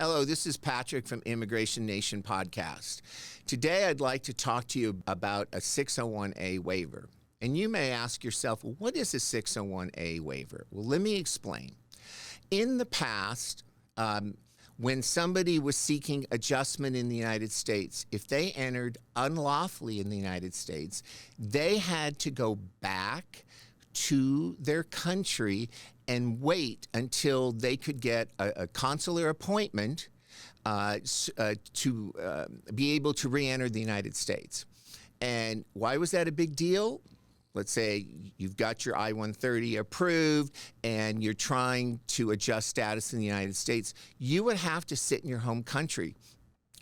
Hello, this is Patrick from Immigration Nation Podcast. Today I'd like to talk to you about a 601A waiver. And you may ask yourself, well, what is a 601A waiver? Well, let me explain. In the past, when somebody was seeking adjustment in the United States, if they entered unlawfully in the United States, they had to go back to their country and wait until they could get a consular appointment to be able to re-enter the United States. And why was that a big deal? Let's say you've got your I-130 approved and you're trying to adjust status in the United States. You would have to sit in your home country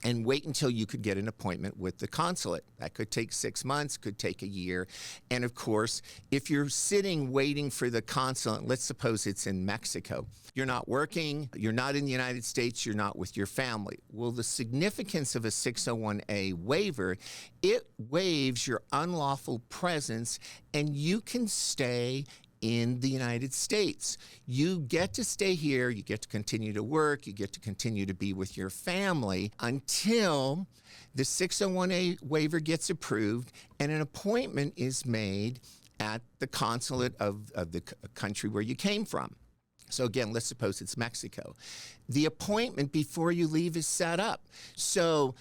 and wait until you could get an appointment with the consulate. That could take 6 months, could take a year. And of course, if you're sitting waiting for the consulate, let's suppose it's in Mexico, you're not working, you're not in the United States, you're not with your family. Well, the significance of a 601A waiver, it waives your unlawful presence and you can stay in the United States. You get to stay here, you get to continue to work, you get to continue to be with your family until the 601A waiver gets approved and an appointment is made at the consulate of the country where you came from. So again, let's suppose it's Mexico. The appointment before you leave is set up. So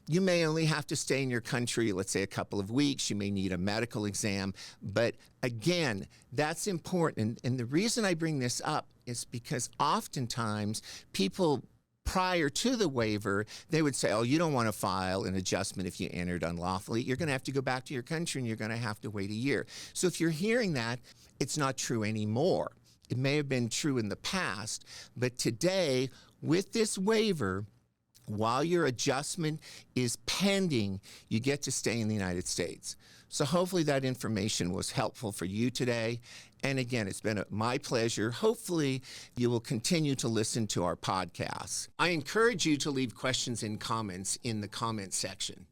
you may only have to stay in your country, let's say a couple of weeks. You may need a medical exam. But again, that's important. And the reason I bring this up is because oftentimes people prior to the waiver, they would say, oh, you don't want to file an adjustment if you entered unlawfully. You're going to have to go back to your country and you're going to have to wait a year. So if you're hearing that, it's not true anymore. It may have been true in the past, but today with this waiver, while your adjustment is pending, you get to stay in the United States. So hopefully that information was helpful for you today. And again, it's been my pleasure. Hopefully you will continue to listen to our podcasts. I encourage you to leave questions and comments in the comment section.